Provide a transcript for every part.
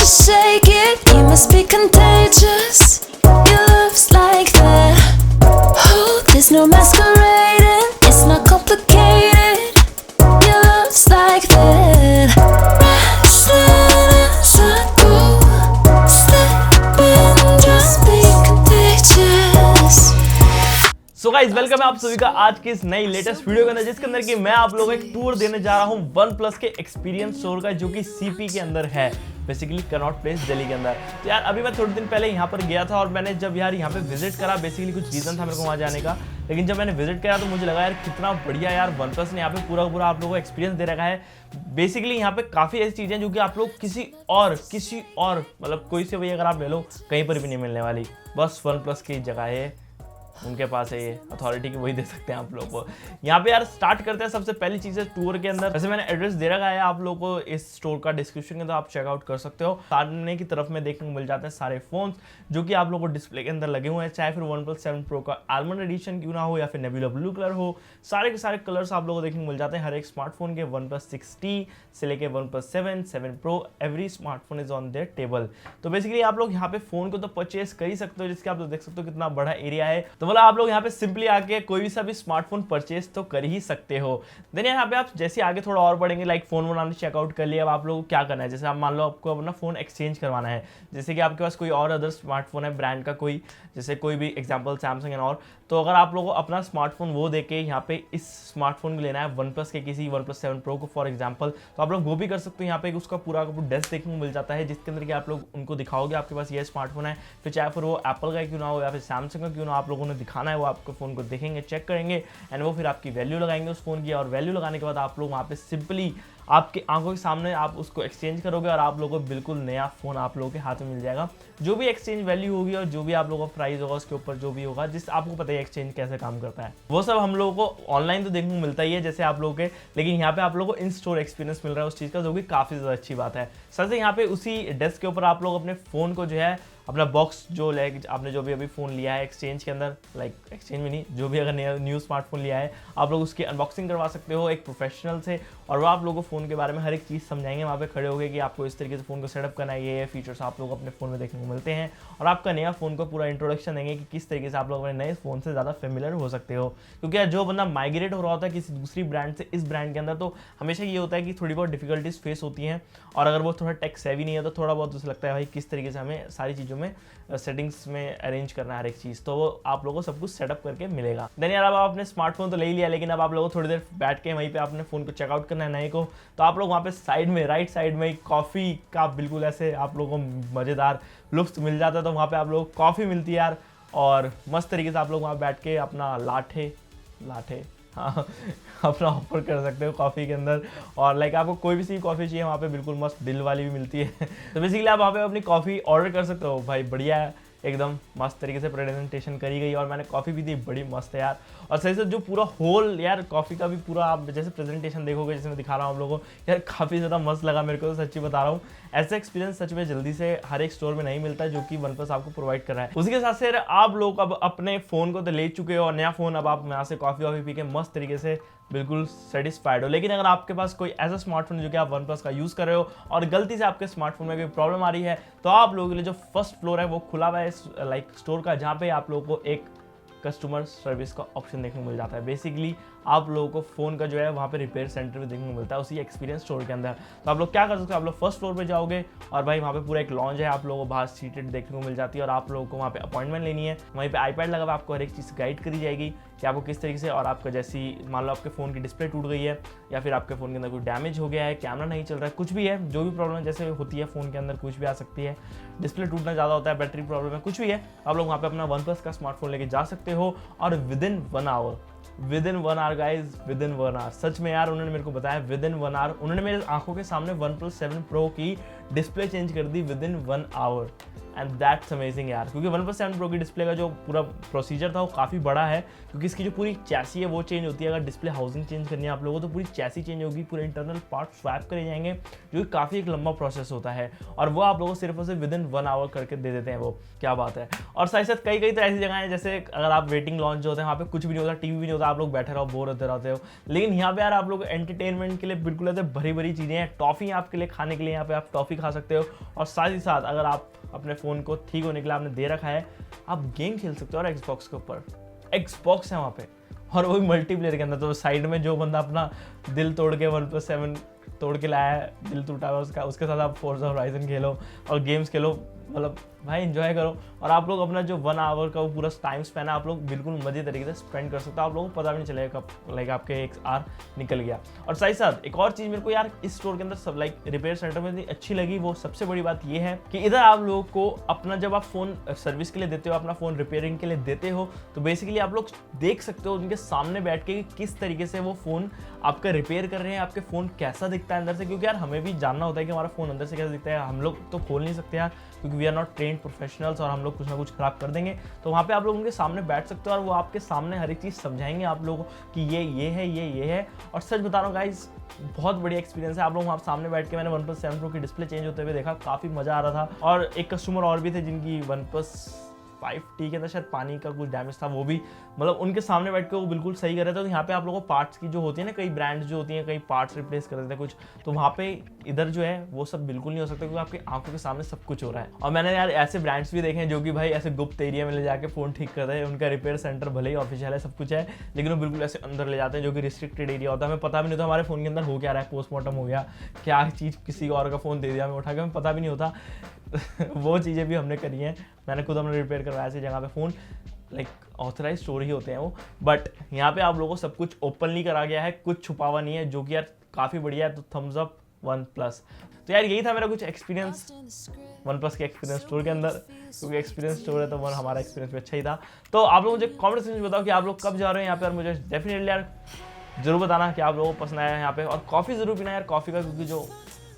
just shake it. You must be contagious. Your love's like that. Oh, there's no masquerading. It's not complicated. Your love's like that. Restless as I go, slipping, just be contagious. So guys welcome है आप सभी का आज की इस नई latest video के अंदर, जिसके अंदर कि मैं आप लोगों को एक टूर देने जा रहा हूं वन प्लस के एक्सपीरियंस स्टोर का, जो कि सीपी के अंदर है, बेसिकली कनॉट प्लेस दिल्ली के अंदर। तो यार अभी मैं थोड़े दिन पहले यहाँ पर गया था और मैंने जब यार यहाँ पे विजिट करा, बेसिकली कुछ रीजन था मेरे को वहाँ जाने का, लेकिन जब मैंने विजिट करा तो मुझे लगा यार कितना बढ़िया यार वन प्लस ने यहाँ पे पूरा पूरा आप लोगों को एक्सपीरियंस दे रखा है। बेसिकली यहाँ पे काफ़ी ऐसी चीज़ें जो कि आप लोग किसी और मतलब कोई से भी अगर आप ले लो कहीं पर भी नहीं मिलने वाली, बस वन प्लस की जगह है, उनके पास है ये अथॉरिटी की, वही दे सकते हैं आप लोगों को। यहाँ पे यार स्टार्ट करते हैं सबसे पहली चीज़ है टूर के अंदर। वैसे मैंने एड्रेस दे रखा है आप लोगों को इस स्टोर का डिस्क्रिप्शन के, तो आप चेकआउट कर सकते हो। सामने की तरफ में देखने को मिल जाते हैं सारे फोन्स जो कि आप लोगों को डिस्प्ले के अंदर लगे हुए हैं, चाहे फिर वन प्लस 7 प्रो का आलमंड एडिशन क्यों ना हो या फिर नेबुला ब्लू कलर हो, सारे के सारे कलर्स आप लोगों को देखने को मिल जाते हैं हर एक स्मार्टफोन के। वन प्लस 6T से लेके one plus 7 pro, every smartphone is on their table. तो बेसिकली आप लोग यहाँ पे फोन को तो परचेस कर ही सकते हो, जिसके आप लोग देख सकते हो कितना बड़ा एरिया है। तो मतलब आप लोग यहाँ पे सिंपली आके कोई भी सा भी स्मार्टफोन परचेस तो कर ही सकते हो। देन यहाँ पे आप जैसे आगे थोड़ा और बढ़ेंगे, लाइक फोन बनाने चेकआउट कर लिया, अब आप लोगों को क्या करना है, जैसे आप मान लो आपको अपना फोन एक्सचेंज करवाना है, जैसे कि आपके पास कोई और अदर स्मार्टफोन है ब्रांड का, कोई जैसे कोई भी एग्जांपल सैमसंग एंड और, तो अगर आप लोगों को अपना स्मार्टफोन वो देके यहाँ पे इस स्मार्टफोन को लेना है वन प्लस के किसी वन प्लस 7 प्रो को फॉर एग्जांपल, तो आप लोग वो भी कर सकते हो। यहाँ पे उसका पूरा डेस्क देखने को मिल जाता है, जिसके अंदर कि आप लोग उनको दिखाओगे आपके पास ये स्मार्टफोन है, फिर चाहे फिर वो एप्पल का क्यों ना हो या फिर सैमसंग का क्यों ना, आप लोगों ने दिखाना है, वो आपके फोन को देखेंगे, चेक करेंगे एंड वो फिर आपकी वैल्यू लगाएंगे उस फोन की, और वैल्यू लगाने के बाद आप लोग वहाँ पे सिंपली आपकी आंखों के सामने आप उसको एक्सचेंज करोगे और आप लोगों को बिल्कुल नया फोन आप लोगों के हाथ में मिल जाएगा। जो भी एक्सचेंज वैल्यू होगी और जो भी आप लोगों का प्राइस होगा उसके ऊपर जो भी होगा, जिस आपको पता है एक्सचेंज कैसे काम करता है, वो सब हम लोगों को ऑनलाइन तो देखने को मिलता ही है जैसे आप लोगों के, लेकिन यहाँ पे आप लोगों को इन स्टोर एक्सपीरियंस मिल रहा है उस चीज़ का, जो कि काफ़ी ज़्यादा अच्छी बात है। साथ ही यहाँ पे उसी डेस्क के ऊपर आप लोग अपने फ़ोन को जो है अपना बॉक्स जो लाइक आपने जो भी अभी फ़ोन लिया है एक्सचेंज के अंदर, लाइक एक्सचेंज में नहीं, जो भी अगर नया न्यू स्मार्टफोन लिया है आप लोग उसकी अनबॉक्सिंग करवा सकते हो एक प्रोफेशनल से, और वो आप लोगों को फ़ोन के बारे में हर एक चीज़ समझाएंगे वहाँ पे खड़े होकर कि आपको इस तरीके से फ़ोन को सेटअप करना है, ये फीचर्स आप लोग अपने फ़ोन में देखने को मिलते हैं, और आपका नया फ़ोन को पूरा इंट्रोडक्शन देंगे कि किस तरीके से आप लोग अपने नए फ़ोन से ज़्यादा फेमिलियर हो सकते हो। क्योंकि यार जो बंदा माइग्रेट हो रहा होता है किसी दूसरी ब्रांड से इस ब्रांड के अंदर, तो हमेशा ये होता है कि थोड़ी बहुत डिफिकल्टीज फेस होती हैं, और अगर वो थोड़ा टेक सेवी नहीं है तो थोड़ा बहुत उसे लगता है भाई किस तरीके से हमें सारी चीज़ों में सेटिंग्स में अरेंज करना है हर एक चीज़, तो वो आप लोगों को सब कुछ सेटअप करके मिलेगा। देन यार अब आपने स्मार्टफोन तो ले ही लिया, लेकिन अब आप लोगों को थोड़ी देर बैठ के वहीं पे आपने फ़ोन को चेकआउट करना है नए को, तो आप लोग वहाँ पे साइड में राइट साइड में कॉफ़ी का बिल्कुल ऐसे आप लोगों को मज़ेदार लुत्फ़ मिल जाता है, तो वहाँ पर आप लोग कॉफ़ी मिलती है यार, और मस्त तरीके से आप लोग वहाँ बैठ के अपना लाठे हाँ अपना ऑफर कर सकते हो कॉफ़ी के अंदर, और लाइक आपको कोई भी सी कॉफ़ी चाहिए वहाँ पे बिल्कुल मस्त दिल वाली भी मिलती है तो बेसिकली आप वहाँ पे अपनी कॉफ़ी ऑर्डर कर सकते हो। भाई बढ़िया है, एकदम मस्त तरीके से प्रेजेंटेशन करी गई, और मैंने कॉफ़ी भी दी, बड़ी मस्त है यार। और सही से जो पूरा होल यार कॉफ़ी का भी पूरा आप जैसे प्रेजेंटेशन देखोगे, जैसे मैं दिखा रहा हूँ आप लोगों को, यार काफ़ी ज़्यादा मस्त लगा मेरे को, तो सच्ची बता रहा हूँ ऐसा एक्सपीरियंस सच में जल्दी से हर एक स्टोर में नहीं मिलता जो कि वन प्लस आपको प्रोवाइड कर रहा है। उसी के साथ से आप लोग अब अपने फ़ोन को तो ले चुके हो, और नया फ़ोन अब आप यहाँ से कॉफ़ी वॉफ़ी पी के मस्त तरीके से बिल्कुल सेटिस्फाइड हो। लेकिन अगर आपके पास कोई ऐसा स्मार्टफोन है जो कि आप वन प्लस का यूज़ कर रहे हो और गलती से आपके स्मार्टफोन में कोई प्रॉब्लम आ रही है, तो आप लोगों के लिए जो फर्स्ट फ्लोर है वो खुला हुआ है लाइक स्टोर का, जहाँ पे आप लोगों को एक कस्टमर सर्विस का ऑप्शन देखने को मिल जाता है। बेसिकली आप लोगों को फ़ोन का जो है वहाँ पे रिपेयर सेंटर भी देखने को मिलता है उसी एक्सपीरियंस स्टोर के अंदर। तो आप लोग क्या कर सकते हो, आप लोग फर्स्ट फ्लोर पे जाओगे और भाई वहाँ पे पूरा एक लॉन्ज है, आप लोगों को बाहर सीटेड देखने को मिल जाती है, और आप लोगों को वहाँ पे अपॉइंटमेंट लेनी है, वहीं पे आईपैड लगा हुआ, आपको हर एक चीज़ गाइड करी जाएगी कि आपको किस तरीके से, और आपका जैसी मान लो आपके फ़ोन की डिस्प्ले टूट गई है या फिर आपके फ़ोन के अंदर कोई डैमेज हो गया है, कैमरा नहीं चल रहा है, कुछ भी है, जो भी प्रॉब्लम जैसे होती है फ़ोन के अंदर कुछ भी आ सकती है, डिस्प्ले टूटना ज़्यादा होता है, बैटरी प्रॉब्लम है, कुछ भी है, आप लोग वहाँ पे अपना वन प्लस का स्मार्टफोन लेके जा सकते हो, और within 1 hour guys, within 1 hour, सच में यार उन्होंने मेरे को बताया विद इन 1 आवर उन्होंने मेरे आंखों के सामने वन प्लस 7 प्रो की डिस्प्ले चेंज कर दी within 1 hour. And that's amazing यार, क्योंकि OnePlus 7 Pro की डिस्प्ले का जो पूरा प्रोसीजर था वो काफ़ी बड़ा है, क्योंकि इसकी जो पूरी चैसी है वो चेंज होती है। अगर डिस्प्ले हाउसिंग चेंज करनी है आप लोगों को तो पूरी चैसी चेंज होगी, पूरे इंटरनल पार्ट स्वैप करे जाएंगे, जो कि काफ़ी एक लंबा प्रोसेस होता है, और वो आप लोगों को सिर्फ और सिर्फ विदिन 1 आवर करके दे देते हैं। वो क्या बात है। और साथ ही साथ कई तो ऐसी जगह है, जैसे अगर आप वेटिंग लॉन्च जो होते हैं वहाँ पे कुछ भी नहीं होता, टीवी भी नहीं होता, आप लोग बैठे रहो, बोर होते रहते हो, लेकिन यहाँ पे यार आप लोग एंटरटेनमेंट के लिए बिल्कुल ऐसे भरी भरी चीज़ें हैं। टॉफ़ी आपके लिए खाने के लिए, यहाँ पे आप टॉफ़ी खा सकते हो, और साथ ही साथ अगर आप अपने फ़ोन को ठीक होने के लिए आपने दे रखा है, आप गेम खेल सकते हो। और एक्सबॉक्स के ऊपर एक्सबॉक्स है वहाँ पे, और वो भी मल्टीप्लेयर के अंदर। तो साइड में जो बंदा अपना दिल तोड़ के OnePlus 7 तोड़ के लाया है, दिल टूटा हुआ उसका, उसके साथ आप फोर्जा होराइजन खेलो और गेम्स खेलो, मतलब भाई एंजॉय करो। और आप लोग अपना जो 1 आवर का वो पूरा टाइम स्पेन है, आप लोग बिल्कुल मजे तरीके से स्पेंड कर सकते हो, आप लोगों को पता भी नहीं चलेगा कब लाइक आपके 1 आवर निकल गया। और साथ ही साथ एक और चीज़ मेरे को यार इस स्टोर के अंदर सब लाइक रिपेयर सेंटर में इतनी अच्छी लगी, वो सबसे बड़ी बात ये है कि इधर आप लोगों को अपना जब आप फ़ोन सर्विस के लिए देते हो, अपना फ़ोन रिपेयरिंग के लिए देते हो, तो बेसिकली आप लोग देख सकते हो उनके सामने बैठ के किस तरीके से वो फ़ोन आपका रिपेयर कर रहे हैं, आपके फ़ोन कैसा दिखता है अंदर से, क्योंकि यार हमें भी जानना होता है कि हमारा फ़ोन अंदर से कैसा दिखता है। हम लोग तो खोल नहीं सकते यार, क्योंकि we are not trained professionals, और हम लोग कुछ ना कुछ खराब कर देंगे। तो वहाँ पे आप लोग उनके सामने बैठ सकते हो और वो आपके सामने हर एक चीज़ समझाएंगे आप लोगों को कि ये है, ये है। और सच बता रहा हूँ गाइज, बहुत बढ़िया एक्सपीरियंस है। आप लोग वहाँ सामने बैठ के मैंने OnePlus 7 Pro की डिस्प्ले चेंज होते हुए देखा, काफ़ी मज़ा आ रहा था। और एक कस्टमर और भी थे जिनकी OnePlus 5T के अंदर शायद पानी का कुछ डैमेज था, वो भी मतलब उनके सामने बैठ के वो बिल्कुल सही कर रहे थे। तो यहाँ पे आप लोगों को पार्ट्स की जो होती है ना, कई ब्रांड्स जो होती हैं, कई पार्ट्स रिप्लेस कर देते हैं कुछ, तो वहाँ पे इधर जो है वो सब बिल्कुल नहीं हो सकता, क्योंकि आपकी आंखों के सामने सब कुछ हो रहा है। और मैंने यार ऐसे ब्रांड्स भी देखे हैं जो कि भाई ऐसे गुप्त एरिया में ले जाके फ़ोन ठीक कर रहे हैं, उनका रिपेयर सेंटर भले ही ऑफिशियल है, सब कुछ है, लेकिन वो बिल्कुल ऐसे अंदर ले जाते हैं, जो कि रिस्ट्रिक्टेड एरिया होता है। हमें पता भी नहीं होता हमारे फ़ोन के अंदर हो क्या रहा है, पोस्टमार्टम हो गया, क्या चीज़ किसी और का फ़ोन दे दिया हमें उठा के, हमें पता भी नहीं होता। वो चीज़ें भी हमने करी हैं, मैंने खुद हमने रिपेयर करवाया ऐसी जगह पे फ़ोन, लाइक ऑथराइज स्टोर ही होते हैं वो। बट यहाँ पे आप लोगों को सब कुछ ओपनली करा गया है, कुछ छुपा हुआ नहीं है, जो कि यार काफ़ी बढ़िया है। तो थम्स अप OnePlus। तो यार यही था मेरा कुछ एक्सपीरियंस OnePlus के एक्सपीरियंस स्टोर के अंदर, क्योंकि एक्सपीरियंस स्टोर है तो हमारा एक्सपीरियंस भी अच्छा ही था। तो आप लोग मुझे कॉमेंट सेक्शन में बताओ कि आप लोग कब जा रहे हैं यहाँ पे, और मुझे डेफिनेटली यार जरूर बताना कि आप लोगों को पसंद आया यहाँ पे। और कॉफ़ी ज़रूर पीना यार, कॉफ़ी का क्योंकि जो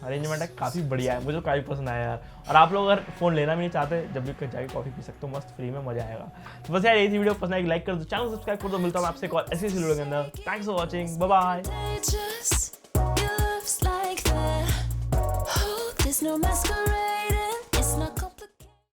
अरेंजमेंट है काफ़ी बढ़िया है, मुझे काफ़ी पसंद आया यार। और आप लोग अगर फ़ोन लेना भी नहीं चाहते, जब भी कहीं जाके कॉफ़ी पी सकते हो मस्त फ्री में, मजा आएगा। तो बस यार यही थी वीडियो, पसंद आएगी लाइक कर दो, चैनल सब्सक्राइब कर दो। मिलता हूँ आपसे एक और ऐसी वीडियो के अंदर। Thanks for watching, bye bye. Your love's like that. Oh, there's no masquerade.